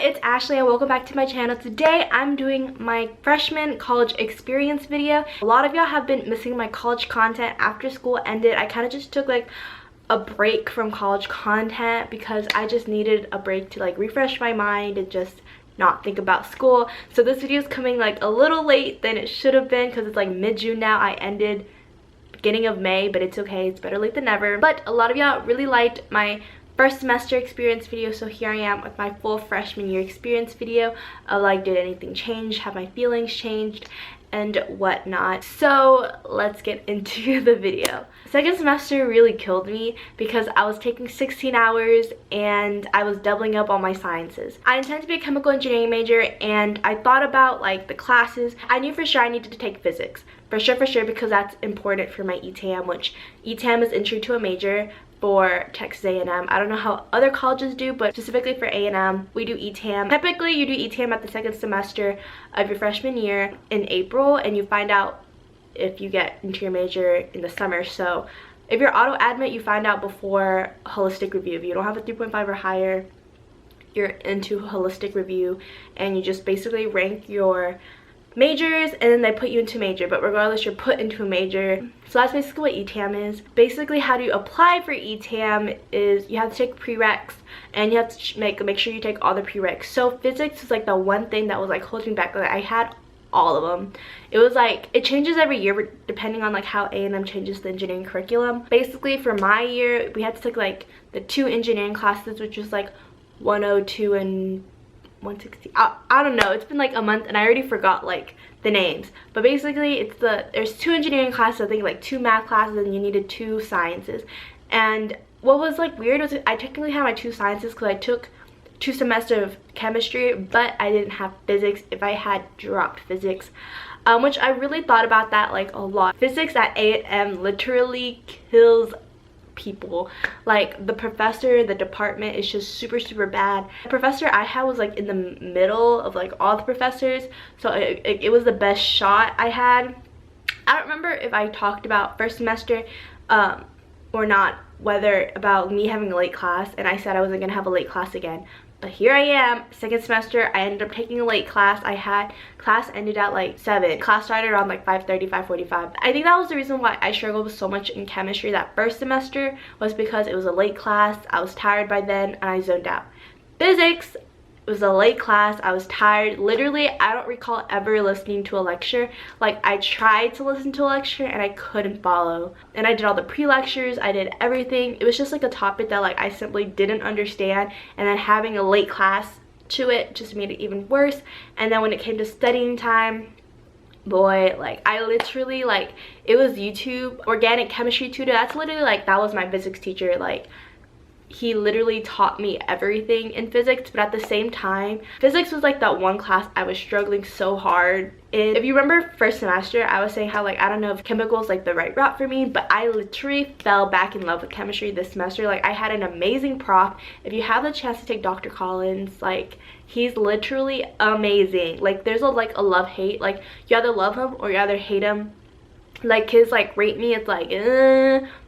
it's Ashley and welcome back to my channel. Today I'm doing my freshman college experience video. A lot of y'all have been missing my college content after school ended. I kind of just took like a break from college content because I just needed a break to like refresh my mind and just not think about school. So this video is coming like a little late than it should have been because it's like mid-June now. I ended beginning of May, but it's okay, it's better late than never. But a lot of y'all really liked my first semester experience video, so here I am with my full freshman year experience video of like, did anything change, have my feelings changed, and whatnot. So let's get into the video. Second semester really killed me because I was taking 16 hours and I was doubling up on my sciences. I intend to be a chemical engineering major, and I thought about like the classes. I knew for sure I needed to take physics. For sure, because that's important for my ETAM, which ETAM is intro to a major for Texas A&M. I don't know how other colleges do, but specifically for A&M, we do ETAM. Typically, you do ETAM at the second semester of your freshman year in April, and you find out if you get into your major in the summer. So if you're auto admit, you find out before holistic review. If you don't have a 3.5 or higher, you're into holistic review, and you just basically rank your majors and then they put you into major, but regardless you're put into a major. So that's basically what ETAM is. Basically how do you apply for ETAM is you have to take prereqs and you have to make sure you take all the prereqs. So physics is like the one thing that was like holding me back. Like I had all of them. It was like it changes every year depending on like how A&M changes the engineering curriculum. Basically for my year we had to take like the 2 engineering classes, which was like 102 and 160. I don't know, it's been like a month and I already forgot like the names, but basically it's there's 2 engineering classes, I think like 2 math classes, and you needed 2 sciences. And what was like weird was I technically had my 2 sciences because I took 2 semesters of chemistry, but I didn't have physics. If I had dropped physics, which I really thought about that like a lot. Physics at A&M literally kills people. Like the professor, the department is just super bad. The professor I had was like in the middle of like all the professors, so it was the best shot I had. I don't remember if I talked about first semester or not, whether about me having a late class, and I said I wasn't gonna have a late class again. But here I am, second semester, I ended up taking a late class. Class ended at like 7. Class started around like 5:30, 5:45. I think that was the reason why I struggled so much in chemistry that first semester, was because it was a late class. I was tired by then and I zoned out. Physics was a late class. I was tired. Literally, I don't recall ever listening to a lecture. Like I tried to listen to a lecture and I couldn't follow. And I did all the pre-lectures, I did everything. It was just like a topic that like I simply didn't understand, and then having a late class to it just made it even worse. And then when it came to studying time, boy, like I literally like, it was YouTube organic chemistry tutor. That's literally like, that was my physics teacher. Like he literally taught me everything in physics, but at the same time, physics was like that one class I was struggling so hard in. If you remember first semester, I was saying how like I don't know if chemical is like the right route for me, but I literally fell back in love with chemistry this semester. Like I had an amazing prof. If you have the chance to take Dr. Collins, like he's literally amazing. Like there's a like a love-hate, like you either love him or you either hate him. Like his like rate me, it's like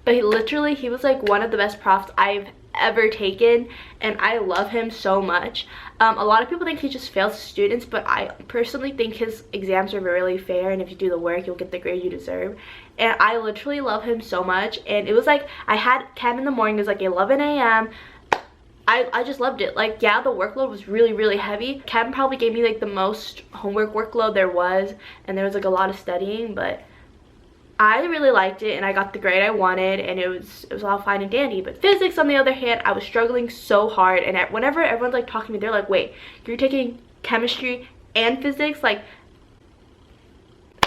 but he was like one of the best profs I've ever taken, and I love him so much. A lot of people think he just fails students, but I personally think his exams are really fair, and if you do the work you'll get the grade you deserve. And I literally love him so much. And it was like I had chem in the morning. It was like 11 a.m. I just loved it. Like yeah, the workload was really heavy. Chem probably gave me like the most homework workload there was, and there was like a lot of studying, but I really liked it and I got the grade I wanted, and it was all fine and dandy. But physics on the other hand, I was struggling so hard, and whenever everyone's like talking to me, they're like, wait, you're taking chemistry and physics? Like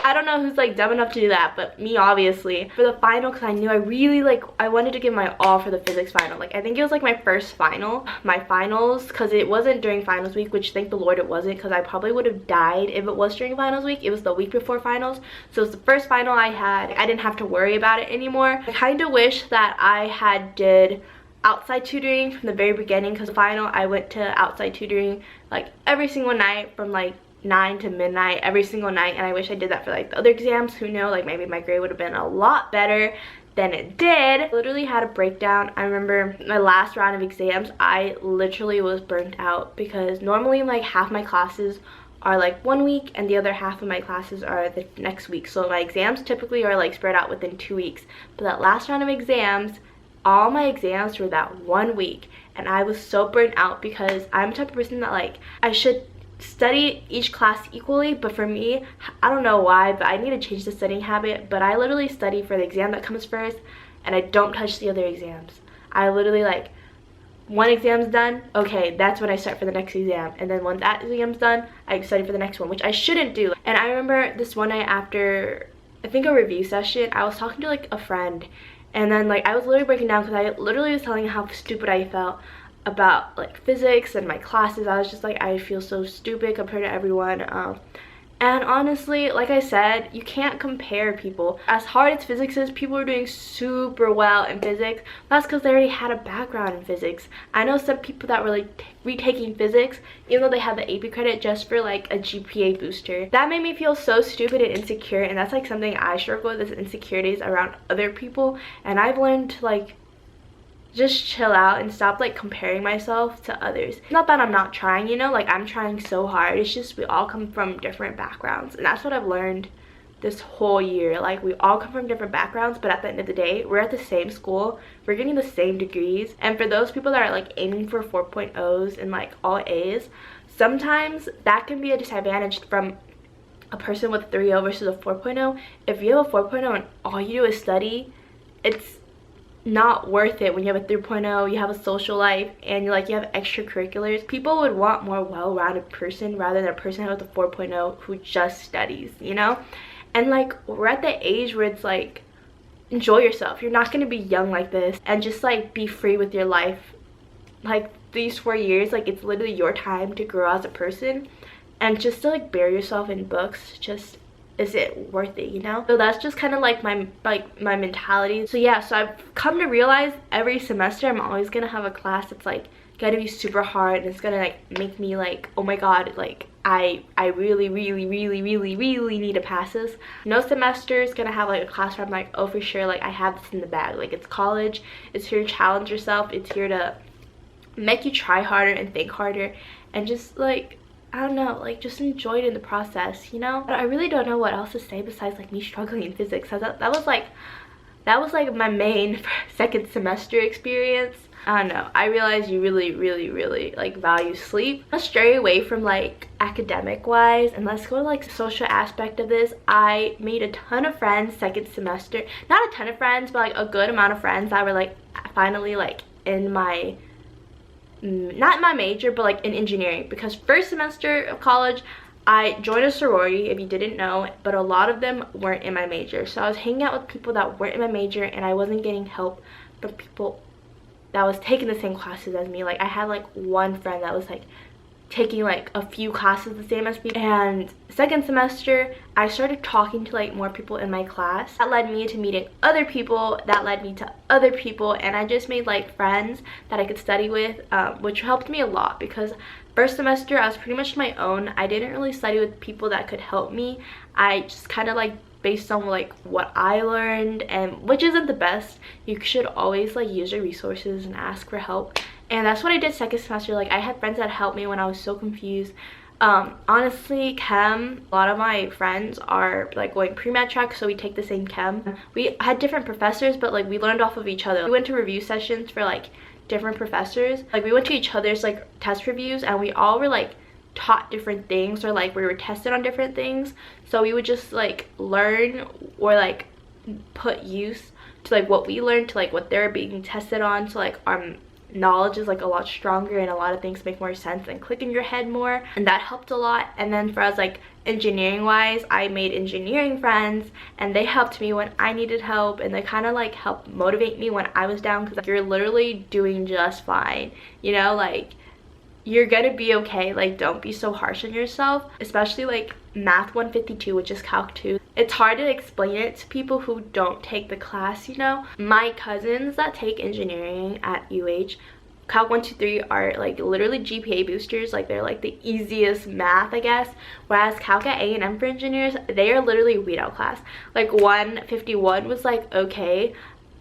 I don't know who's like dumb enough to do that, but me obviously. For the final, because I knew I really like, I wanted to give my all for the physics final. Like I think it was like my first final, my finals, because it wasn't during finals week, which thank the Lord it wasn't, because I probably would have died if it was during finals week. It was the week before finals, so it was the first final I had. I didn't have to worry about it anymore. I kind of wish that I had did outside tutoring from the very beginning, because final I went to outside tutoring like every single night from like 9 to midnight every single night, and I wish I did that for like the other exams. Who knows, like maybe my grade would have been a lot better than it did. I literally had a breakdown. I remember my last round of exams, I literally was burnt out because normally like half my classes are like 1 week and the other half of my classes are the next week. So my exams typically are like spread out within 2 weeks. But that last round of exams, all my exams were that 1 week, and I was so burnt out because I'm the type of person that like I should study each class equally, but for me, I don't know why, but I need to change the studying habit. But I literally study for the exam that comes first, and I don't touch the other exams. I literally like, one exam's done, okay, that's when I start for the next exam, and then when that exam's done, I study for the next one, which I shouldn't do. And I remember this one night after, I think a review session, I was talking to like a friend, and then like I was literally breaking down because I literally was telling how stupid I felt about like physics and my classes. I was just like, I feel so stupid compared to everyone. And honestly, like I said, you can't compare people. As hard as physics is, people are doing super well in physics. That's because they already had a background in physics. I know some people that were like retaking physics, even though they had the AP credit, just for like a GPA booster. That made me feel so stupid and insecure, and that's like something I struggle with, is insecurities around other people. And I've learned to like just chill out and stop like comparing myself to others. Not that I'm not trying, you know, like I'm trying so hard. It's just we all come from different backgrounds, and that's what I've learned this whole year. Like we all come from different backgrounds, but at the end of the day, we're at the same school, we're getting the same degrees. And for those people that are like aiming for 4.0s and like all A's, sometimes that can be a disadvantage from a person with 3.0 versus a 4.0. If you have a 4.0 and all you do is study, it's not worth it. When you have a 3.0, you have a social life, and you have extracurriculars. People would want more well-rounded person rather than a person with a 4.0 who just studies, you know. And like we're at the age where it's like, enjoy yourself. You're not going to be young like this, and just like be free with your life. Like these 4 years, like it's literally your time to grow as a person, and just to like bury yourself in books, just is it worth it, you know? So that's just kind of like my mentality. So yeah, so I've come to realize every semester I'm always gonna have a class that's like gonna be super hard, and it's gonna like make me like, oh my god, like I really need to pass this. No semester is gonna have like a class where I'm like, oh for sure, like I have this in the bag. Like it's college, it's here to challenge yourself, it's here to make you try harder and think harder, and just like, I don't know, like just enjoy it in the process, you know? But I really don't know what else to say besides like me struggling in physics. So that was like my main second semester experience. I don't know, I realized you really like value sleep. Let's stray away from like academic wise, and let's go to like the social aspect of this. I made a ton of friends second semester. Not a ton of friends, but like a good amount of friends that were like finally like in my, not my major, but like in engineering. Because first semester of college I joined a sorority, if you didn't know, but a lot of them weren't in my major. So I was hanging out with people that weren't in my major, and I wasn't getting help from people that was taking the same classes as me. Like I had like one friend that was like taking like a few classes the same as me. And second semester I started talking to like more people in my class. That led me to meeting other people, that led me to other people, and I just made like friends that I could study with, which helped me a lot. Because first semester I was pretty much my own. I didn't really study with people that could help me. I just kind of like based on like what I learned, and which isn't the best. You should always like use your resources and ask for help. And that's what I did second semester. Like I had friends that helped me when I was so confused. Honestly, chem, a lot of my friends are like going pre-med track, so we take the same chem. We had different professors, but like we learned off of each other. We went to review sessions for like different professors. Like we went to each other's like test reviews, and we all were like taught different things, or like we were tested on different things. So we would just like learn or like put use to like what we learned to like what they're being tested on, so like our knowledge is like a lot stronger, and a lot of things make more sense and click in your head more, and that helped a lot. And then for us like engineering wise, I made engineering friends, and they helped me when I needed help, and they kind of like helped motivate me when I was down, because you're literally doing just fine, you know, like you're gonna be okay. Like don't be so harsh on yourself, especially like math 152, which is calc 2. It's hard to explain it to people who don't take the class, you know. My cousins that take engineering at UH, calc 123 are like literally GPA boosters. Like they're like the easiest math, I guess, whereas calc at A&M for engineers, they are literally weed out class. Like 151 was like okay,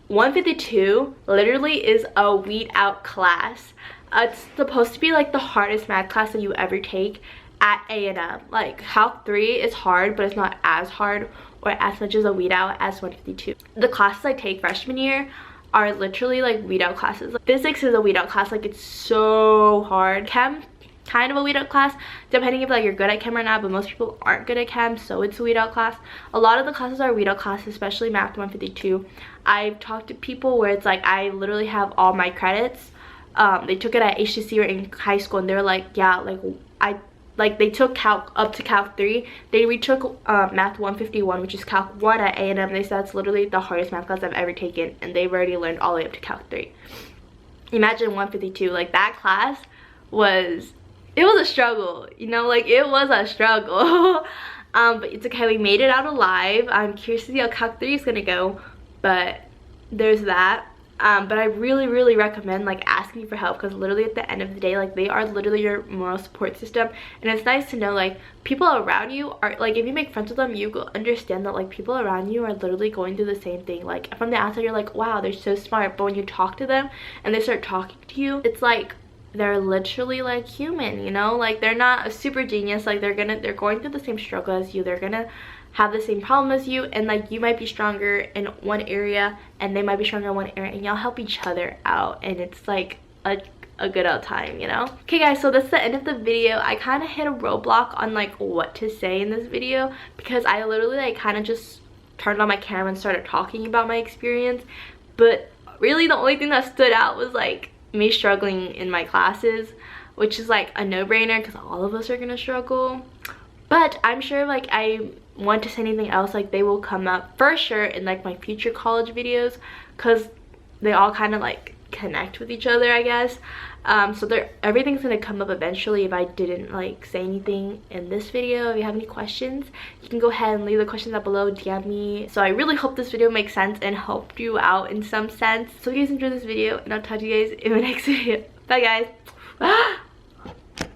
152 literally is a weed out class. It's supposed to be like the hardest math class that you ever take at A&M. Like Calc 3 is hard, but it's not as hard or as much as a weed out as 152. The classes I take freshman year are literally like weed out classes. Physics is a weed out class, like it's so hard. Chem, kind of a weed out class, depending if like you're good at chem or not, but most people aren't good at chem, so it's a weed out class. A lot of the classes are weed out classes, especially math 152. I've talked to people where it's like I literally have all my credits. They took it at HTC or in high school, and they're like, yeah, like they took calc up to calc 3. They retook math 151, which is calc 1 at A&M. They said it's literally the hardest math class I've ever taken, and they've already learned all the way up to calc 3. Imagine 152. Like that class was, it was a struggle, you know, like it was a struggle. But it's okay, we made it out alive. I'm curious to see how calc 3 is gonna go, but there's that. But I really recommend like asking for help, because literally at the end of the day, like they are literally your moral support system. And it's nice to know like people around you are like, if you make friends with them, you understand that like people around you are literally going through the same thing. Like from the outside you're like, wow, they're so smart, but when you talk to them and they start talking to you, it's like they're literally like human, you know, like they're not a super genius. Like they're going through the same struggle as you, they're gonna have the same problem as you, and like you might be stronger in one area and they might be stronger in one area, and y'all help each other out, and it's like a good old time, you know. Okay guys, so that's the end of the video. I kind of hit a roadblock on like what to say in this video, because I literally like kind of just turned on my camera and started talking about my experience, but really the only thing that stood out was like me struggling in my classes, which is like a no-brainer because all of us are gonna struggle. But I'm sure like I want to say anything else, like they will come up for sure in like my future college videos, because they all kind of like connect with each other, I guess. So everything's gonna come up eventually if I didn't like say anything in this video. If you have any questions, you can go ahead and leave the questions up below, DM me. So I really hope this video makes sense and helped you out in some sense. So if you guys enjoyed this video, and I'll talk to you guys in the next video. Bye guys.